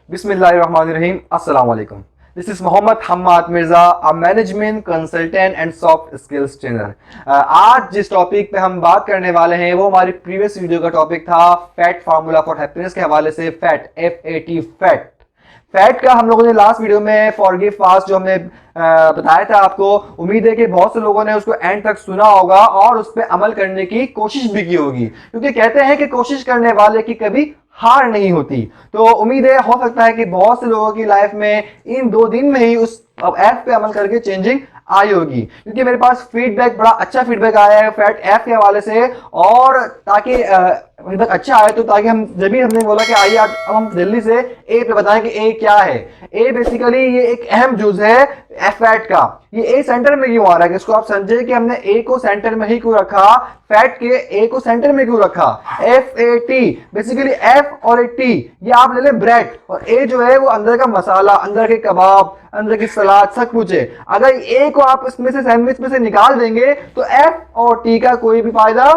Bismillahirrahmanirrahim. Assalamu alaikum. This is M.Hammad Mirza, a management consultant and soft skills trainer. आज जिस topic पे हम बात करने वाले हैं वो हमारी प्रीवियस वीडियो का टॉपिक था फैट फार्मूला फॉर हैप्पीनेस के हवाले से फैट FAT फैट फैट का हम लोगों ने लास्ट वीडियो में फॉरगिव फास्ट जो हमने बताया था आपको। उम्मीद है कि बहुत से लोगों ने उसको एंड तक सुना होगा और उस पर अमल करने की कोशिश भी की होगी, क्योंकि कहते हैं कि कोशिश करने वाले की कभी हार नहीं होती। तो उम्मीद है हो सकता है कि बहुत से लोगों की लाइफ में इन 2 दिन में ही उस ऐप पे अमल करके चेंजिंग आई होगी, क्योंकि मेरे पास फीडबैक बड़ा अच्छा फीडबैक आया है फैट ऐप के हवाले से। और ताकि फीडबैक अच्छा आए तो ताकि हम जब भी हमने बोला कि आइए अब हम जल्दी से ए पे बताएं कि ए क्या है। ए बेसिकली ये एक अहम जुज है फैट का। ये ए सेंटर में क्यों आ रहा है, इसको आप समझे कि हमने ए को सेंटर में ही क्यों रखा, फैट के ए को सेंटर में क्यों रखा। FAT बेसिकली F और T ये आप ले लें ब्रेड, और ए जो है वो अंदर का मसाला, अंदर के कबाब, अंदर की सलाद सब कुछ है। अगर ए को आप इसमें से सैंडविच में से निकाल देंगे तो F और T का कोई भी फायदा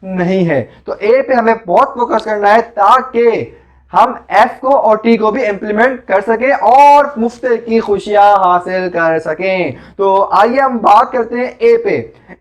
नहीं है। तो ए पे हमें बहुत फोकस करना है ताकि हम F को और T को भी इंप्लीमेंट कर सकें और मुफ्त की खुशियां हासिल कर सकें। तो आइए हम बात करते हैं ए पे।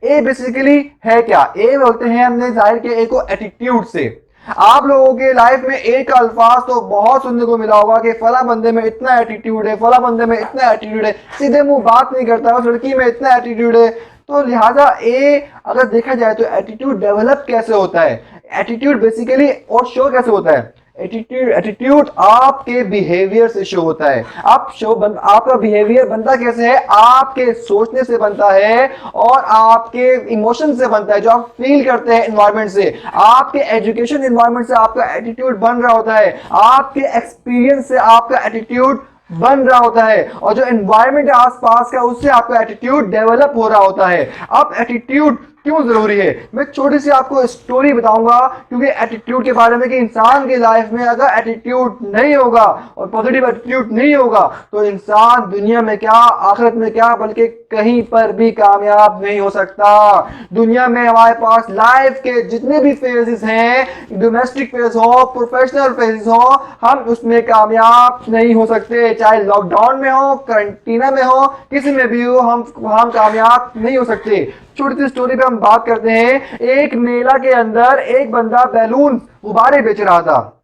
ए बेसिकली है क्या, ए बोलते हैं हमने जाहिर किया ए को एटीट्यूड से। आप लोगों के लाइफ में ए का अल्फाज तो बहुत सुनने को मिला होगा कि फला बंदे में इतना एटीट्यूड है, फला बंदे में इतना एटीट्यूड है, सीधे मुंह बात नहीं करता, उस लड़की में इतना एटीट्यूड है। तो लिहाजा ए अगर देखा जाए तो एटीट्यूड डेवलप कैसे होता है, एटीट्यूड बेसिकली और शो कैसे होता है। एटीट्यूड आपके बिहेवियर से शो होता है। आपका बिहेवियर बनता कैसे है, आपके सोचने से बनता है और आपके इमोशन से बनता है, जो आप फील करते हैं एनवायरनमेंट से। आपके एजुकेशन एनवायरनमेंट से आपका एटीट्यूड बन रहा होता है, आपके एक्सपीरियंस से आपका एटीट्यूड बन रहा होता है, और जो एनवायरनमेंट है आसपास का उससे आपका एटीट्यूड डेवलप हो रहा होता है। अब एटीट्यूड क्यों जरूरी है, मैं छोटी सी आपको स्टोरी बताऊंगा, क्योंकि एटीट्यूड के बारे में कि इंसान की लाइफ में अगर एटीट्यूड नहीं होगा और पॉजिटिव एटीट्यूड नहीं होगा तो इंसान दुनिया में क्या आखिरत में क्या बल्कि कहीं पर भी कामयाब नहीं हो सकता। दुनिया में हमारे पास लाइफ के जितने भी फेजेस हैं, डोमेस्टिक फेज हो, प्रोफेशनल फेज हो, हम उसमें कामयाब नहीं हो सकते। चाहे लॉकडाउन में हो, क्वारंटीना में हो, किसी में भी हो, हम कामयाब नहीं हो सकते। छोटी सी स्टोरी पे हम बात करते हैं। एक मेला के अंदर एक बंदा बैलून गुब्बारे बेच रहा था।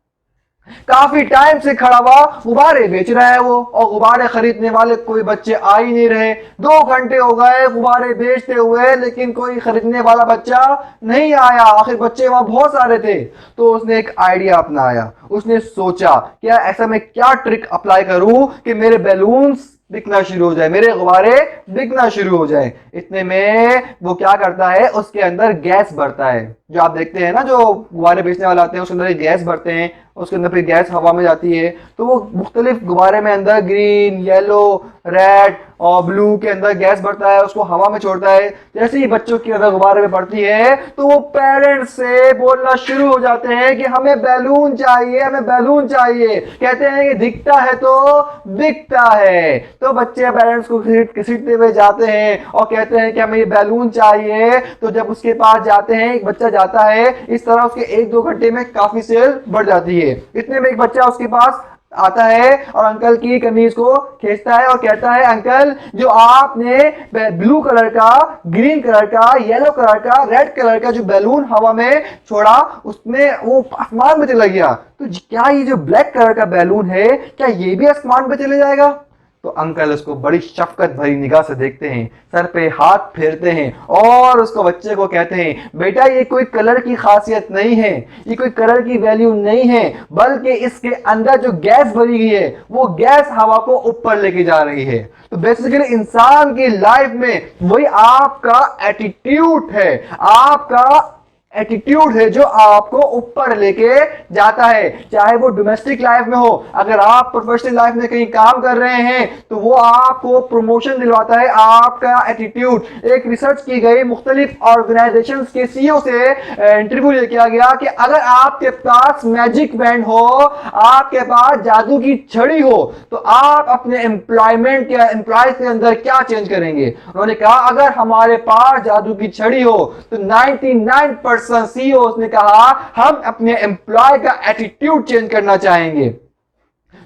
काफी टाइम से खड़ा हुआ गुब्बारे बेच रहा है वो, और गुब्बारे खरीदने वाले कोई बच्चे आ ही नहीं रहे। 2 घंटे हो गए गुब्बारे बेचते हुए, लेकिन कोई खरीदने वाला बच्चा नहीं आया। आखिर बच्चे वहां बहुत सारे थे, तो उसने एक आइडिया अपनाया। उसने सोचा क्या ऐसा मैं क्या ट्रिक अप्लाई करूं कि मेरे बैलून्स बिकना शुरू हो जाए, मेरे गुब्बारे बिकना शुरू हो जाए। इतने में वो क्या करता है, उसके अंदर गैस भरता है। जो आप देखते हैं ना, जो गुब्बारे बेचने वाले आते हैं उसके अंदर गैस भरते हैं, उसके अंदर फिर गैस हवा में जाती है, तो वो मुख्तलिफ गुब्बारे में अंदर ग्रीन, येलो, रेड और ब्लू के अंदर गैस भरता है, उसको हवा में छोड़ता है। जैसे ही बच्चों की अंदर गुब्बारे में पड़ती है तो वो पेरेंट्स से बोलना शुरू हो जाते हैं कि हमें बैलून चाहिए, हमें बैलून चाहिए। कहते हैं कि दिखता है तो बिकता है। तो बच्चे पेरेंट्स को घसीटते हुए जाते हैं और कहते हैं कि हमें ये बैलून चाहिए। तो जब उसके पास जाते हैं, एक बच्चा जाता है, इस तरह उसके 1-2 घंटे में काफी सेल बढ़ जाती है। इतने में एक बच्चा उसके पास आता है और अंकल की कमीज को खींचता है और कहता है, अंकल जो आपने ब्लू कलर का, ग्रीन कलर का, येलो कलर का, रेड कलर का जो बैलून हवा में छोड़ा उसमें वो आसमान में चला गया, तो क्या ये जो ब्लैक कलर का बैलून है क्या ये भी आसमान में चले जाएगा। तो अंकल उसको बड़ी शफकत भरी निगाह से देखते हैं, सर पे हाथ फेरते हैं और उसको बच्चे को कहते हैं, बेटा ये कोई कलर की खासियत नहीं है, ये कोई कलर की वैल्यू नहीं है, बल्कि इसके अंदर जो गैस भरी गई है वो गैस हवा को ऊपर लेके जा रही है। तो बेसिकली इंसान की लाइफ में वही आपका एटीट्यूड है, आपका एटीट्यूड है जो आपको ऊपर लेके जाता है। चाहे वो डोमेस्टिक लाइफ में हो, अगर आप प्रोफेशनल लाइफ में कहीं काम कर रहे हैं तो वो आपको प्रमोशन दिलवाता है आपका एटीट्यूड। एक रिसर्च की गई, मुख्तलिफ ऑर्गेनाइजेशन के CEO से इंटरव्यू लिया किया गया कि अगर आपके पास मैजिक बैंड हो, आपके पास जादू की छड़ी हो, तो आप अपने एम्प्लॉयमेंट या एम्प्लॉय के अंदर क्या चेंज करेंगे। उन्होंने कहा अगर हमारे पास जादू की छड़ी हो तो 99% CEOs ने कहा हम अपने एम्प्लॉय का एटीट्यूड चेंज करना चाहेंगे।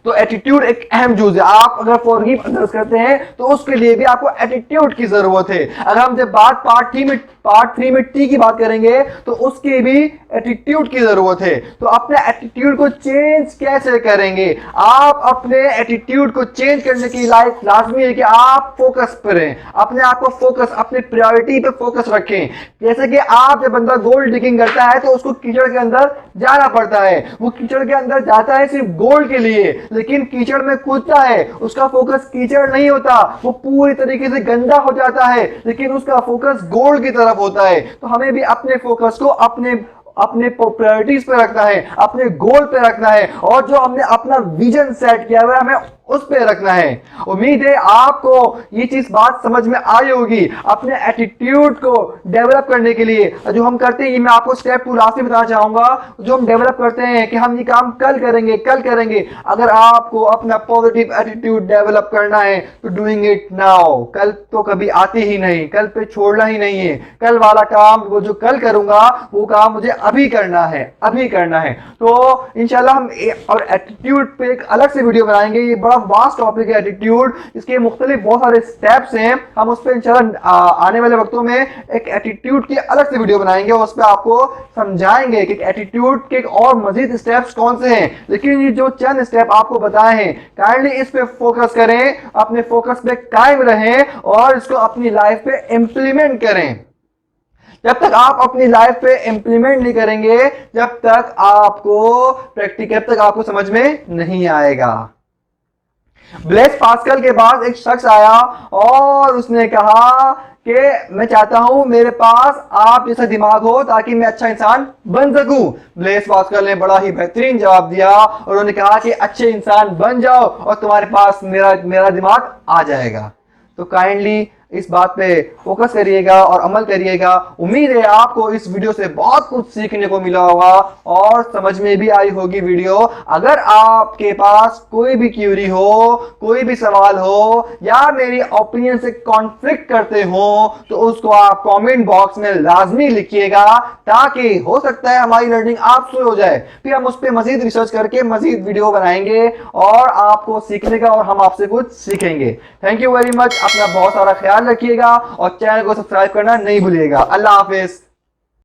तो एटीट्यूड एक अहम चीज है। आप अगर फॉरगिव अदर्स करते हैं तो उसके लिए भी आपको एटीट्यूड की जरूरत है। अगर हम जब बात पार्ट 3 में टी की बात करेंगे तो उसकी भी एटीट्यूड की जरूरत है। तो अपने एटीट्यूड को चेंज कैसे करेंगे? आप अपने एटीट्यूड को चेंज करने की लाइफ लाजमी है कि आप फोकस करें, अपने आप को फोकस, अपनी प्रायोरिटी पे फोकस रखें। जैसे कि आप जब बंदा गोल्ड डिगिंग करता है तो उसको कीचड़ के अंदर जाना पड़ता है, वो कीचड़ के अंदर जाता है सिर्फ गोल्ड के लिए, लेकिन कीचड़ में कूदता है, उसका फोकस कीचड़ नहीं होता, वो पूरी तरीके से गंदा हो जाता है, लेकिन उसका फोकस गोल्ड की तरफ होता है। तो हमें भी अपने फोकस को अपने प्रायोरिटीज पे रखना है, अपने गोल पे रखना है, और जो हमने अपना विजन सेट किया हुआ है हमें उस पे रखना है। उम्मीद है आपको ये चीज बात समझ में आई होगी। अपने एटीट्यूड को डेवलप करने के लिए जो हम करते हैं, ये मैं आपको स्टेप 2 लास्ट में बताना चाहूंगा। जो हम डेवलप करते हैं कि हम ये काम कल करेंगे। अगर आपको अपना पॉजिटिव एटीट्यूड डेवलप करना है तो डूइंग इट नाउ। कल तो कभी आती ही नहीं, कल पे छोड़ना ही नहीं है। कल वाला काम, वो जो कल करूंगा वो काम मुझे अभी करना है। तो इंशाल्लाह हम और एटीट्यूड पे एक अलग से वीडियो बनाएंगे। ये बड़ा वास्ट टॉपिक है एटीट्यूड, इसके मुख्तलिफ बहुत सारे स्टेप्स हैं। हम उस पर इंशाल्लाह आने वाले वक्तों में एक एटीट्यूड की अलग से वीडियो बनाएंगे और उस पर आपको समझाएंगे कि एटीट्यूड के और मजीद स्टेप्स कौन से हैं। लेकिन ये जो चंद स्टेप आपको बताए हैं, काइंडली इस पे फोकस करें, अपने फोकस पे कायम रहें और इसको अपनी लाइफ पे इंप्लीमेंट करें। जब तक आप अपनी लाइफ पे इंप्लीमेंट नहीं करेंगे, जब तक आपको समझ में नहीं आएगा। ब्लेस पास्कल के पास एक शख्स आया और उसने कहा कि मैं चाहता हूं मेरे पास आप जैसा दिमाग हो ताकि मैं अच्छा इंसान बन सकूं। ब्लेस पास्कल ने बड़ा ही बेहतरीन जवाब दिया और उन्होंने कहा कि अच्छे इंसान बन जाओ और तुम्हारे पास मेरा दिमाग आ जाएगा। तो काइंडली इस बात पे फोकस करिएगा और अमल करिएगा। उम्मीद है आपको इस वीडियो से बहुत कुछ सीखने को मिला होगा और समझ में भी आई होगी वीडियो। अगर आपके पास कोई भी क्यूरी हो, कोई भी सवाल हो या मेरी ओपिनियन से कॉन्फ्लिक्ट करते हो तो उसको आप कमेंट बॉक्स में लाजमी लिखिएगा, ताकि हो सकता है हमारी लर्निंग आपसे हो जाए। फिर हम उस पर मजीद रिसर्च करके मजीद वीडियो बनाएंगे और आपको सीखने का और हम आपसे कुछ सीखेंगे। Thank you very much. अपना बहुत सारा ख्याल रखिएगा और चैनल को सब्सक्राइब करना नहीं भूलिएगा। अल्लाह हाफिज।